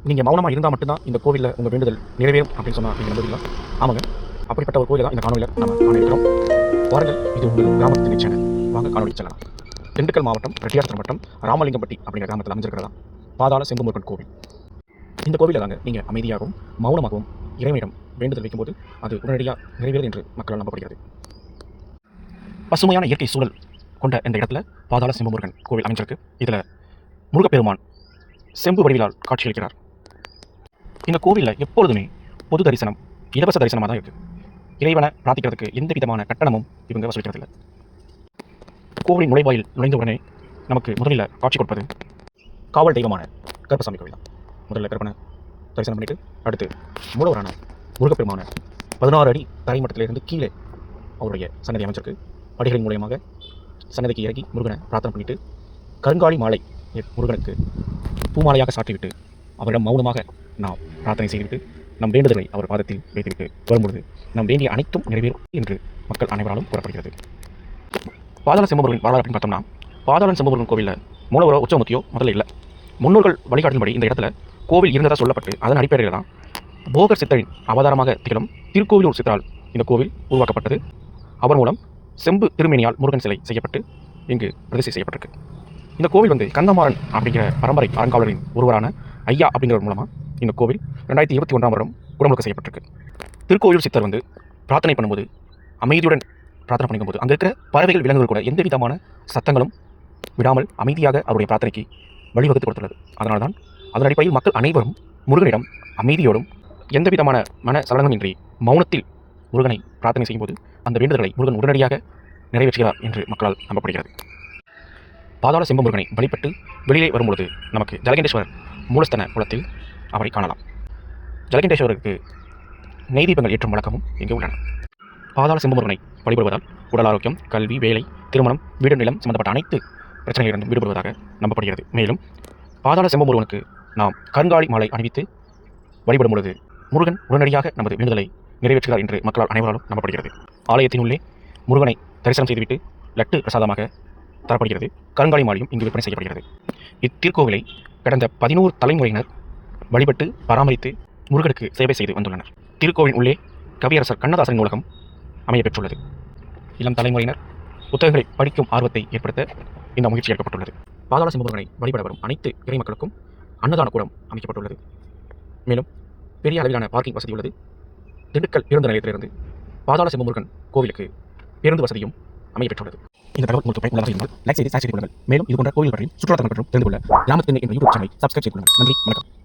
நீங்கள் மௌனமாக இருந்தால் மட்டும்தான் இந்த கோவிலில் உங்கள் வேண்டுதல் நிறைவேறும் அப்படின்னு சொன்னால் நீங்கள் நம்புவீங்களா? ஆமாங்க, அப்படிப்பட்ட ஒரு கோயிலை தான் இந்த காணொலியில் நம்ம காணிக்கிறோம். வாருங்கள், இது உங்கள் கிராமத்தின் சேனல். வாங்க காணொலி செல்லலாம். திண்டுக்கல் மாவட்டம் ரெட்டியார்புரம் வட்டம் ராமலிங்கம்பட்டி அப்படிங்கிற கிராமத்தில் அமைஞ்சிருக்கிறதா பாதாள செம்பு முருகன் கோவில். இந்த கோவிலில் தாங்க நீங்கள் அமைதியாகவும் மௌனமாகவும் இறைவனிடம் வேண்டுதல் வைக்கும்போது அது உடனடியாக நிறைவேறும் என்று மக்களால் நம்பப்படுகிறது. பசுமையான இயற்கை சூழல் கொண்ட இந்த இடத்துல பாதாள செம்பு முருகன் கோவில் அமைஞ்சிருக்கு. இதில் முருகப்பெருமான் செம்பு வடிவிலால் காட்சியளிக்கிறார். இந்த கோவிலில் எப்பொழுதுமே பொது தரிசனம், இலவச தரிசனமாக தான் இருக்குது. இறைவனை பிரார்த்திக்கிறதுக்கு எந்த விதமான கட்டணமும் இவங்க வசூலிக்கிறதில்லை. கோவிலின் நுழைவாயில் நுழைந்த உடனே நமக்கு முதலில் காட்சி கொடுப்பது காவல் தெய்வமான கருப்பசாமி கோவில் தான். முதல்ல கருப்பனை தரிசனம் பண்ணிட்டு அடுத்து மூலவரான முருகப்பெருமான 16 அடி தரைமட்டத்திலிருந்து கீழே அவருடைய சன்னதி அமைச்சிருக்கு. படிகளின் மூலயமாக சன்னதிக்கு இறங்கி முருகனை பிரார்த்தனை பண்ணிட்டு கருங்காலி மாலை முருகனுக்கு பூமாலையாக சாற்றிவிட்டு அவரிடம் மௌனமாக நாம் பிரார்த்தனை செய்துவிட்டு நம் வேண்டுதலை அவர் பாதத்தில் வைத்துவிட்டு வரும்பொழுது நம் வேண்டிய அனைத்தும் நிறைவேறும் என்று மக்கள் அனைவராலும் கூறப்படுகிறது. பாதாள செம்பு முருகன் வரலாறு அப்படின்னு பார்த்தோம்னா, பாதாள செம்பு முருகன் கோவிலில் மூலவரோ உற்சவமுத்தியோ முதல்ல இல்லை. முன்னோர்கள் வழிகாட்டின்படி இந்த இடத்துல கோவில் இருந்ததாக சொல்லப்பட்டு அதன் அடிப்படையில் தான் போகர் சித்தரின் அவதாரமாக திகழும் திருக்கோவிலூர் சித்தரால் இந்த கோவில் உருவாக்கப்பட்டது. அவர் மூலம் செம்பு திருமேனியால் முருகன் சிலை செய்யப்பட்டு இங்கு பிரதிஷ்டை செய்யப்பட்டிருக்கு. இந்த கோவில் கந்தமாறன் அப்படிங்கிற பரம்பரை அறங்காவலரின் ஒருவரான ஐயா அப்படிங்கிறவர் மூலமாக இந்த கோவில் 2021 வருடம் குடமுழுக்கு செய்யப்பட்டிருக்கு. திருக்கோவிலூர் சித்தர் பிரார்த்தனை பண்ணும்போது அமைதியுடன் பிரார்த்தனை பண்ணும்போது அங்கே இருக்கிற பறவைகள் விலங்குகள் கூட எந்த விதமான சத்தங்களும் விடாமல் அமைதியாக அவருடைய பிரார்த்தனைக்கு வழிவகுத்து கொடுத்துள்ளது. அதனால தான் அதன் அடிப்படையில் மக்கள் அனைவரும் முருகனிடம் அமைதியோடும் எந்த விதமான மன சலனமின்றி மௌனத்தில் முருகனை பிரார்த்தனை செய்யும்போது அந்த வேண்டுதல்களை முருகன் உடனடியாக நிறைவேற்றுகிறார் என்று மக்களால் நம்பப்படுகிறது. பாதாள செம்பு முருகனை வழிபட்டு வெளியே வரும்பொழுது நமக்கு ஜலகண்டேஸ்வரர் மூலஸ்தன குளத்தில் அவரை காணலாம். ஜலகண்டேஸ்வரருக்கு நெய் தீபங்கள் ஏற்றும் வழக்கமும் இங்கு உள்ளன. பாதாள செம்பு முருகனை வழிபடுவதால் உடல் ஆரோக்கியம், கல்வி, வேலை, திருமணம், வீடு நிலம் சம்பந்தப்பட்ட அனைத்து பிரச்சனைகளிலிருந்தும் விடுபடுவதாக நம்பப்படுகிறது. மேலும் பாதாள செம்பு முருகனுக்கு நாம் கருங்காலி மாலை அணிவித்து வழிபடும் பொழுது முருகன் உடனடியாக நமது வேண்டுதலை நிறைவேற்றுகிறார் என்று மக்களால் அனைவராலும் நம்பப்படுகிறது. ஆலயத்தின் உள்ளே முருகனை தரிசனம் செய்துவிட்டு லட்டு பிரசாதமாக தரப்படுகிறது. கருங்காலி மாலையும் இங்கு விற்பனை செய்யப்படுகிறது. இத்திருக்கோவிலை கடந்த 11 தலைமுறையினர் வழிபட்டு பராமரித்து முருகனுக்கு சேவை செய்து வந்துள்ளனர். திருக்கோவிலின் உள்ளே கவியரசர் கண்ணதாசன் நூலகம் அமைய பெற்றுள்ளது. இளம் தலைமுறையினர் புத்தகங்களை படிக்கும் ஆர்வத்தை ஏற்படுத்த இந்த முயற்சி எடுக்கப்பட்டுள்ளது. பாதாள செம்பு முருகனை வழிபட வரும் அனைத்து இறை மக்களுக்கும் அன்னதான கூடம் அமைக்கப்பட்டுள்ளது. மேலும் பெரிய அளவிலான பார்க்கிங் வசதி உள்ளது. திண்டுக்கல் பேருந்து நிலையத்திலிருந்து பாதாள செம்பு முருகன் கோவிலுக்கு பேருந்து வசதியும் அமைய பெற்றுள்ளது. இந்த தகவல் உங்களுக்கு பயனுள்ளதாக இருந்தால் லைக் செய்து ஷேர் செய்து கொள்ளுங்கள். மேலும் இது போன்ற கோவில் பற்றியும் சுற்றுலா தலங்கள் பற்றியும் தெரிந்து கொள்ள கிராமத்தின் என்ற யூடியூப் சேனலை சப்ஸ்கிரைப் செய்து கொள்ளுங்கள். நன்றி, வணக்கம்.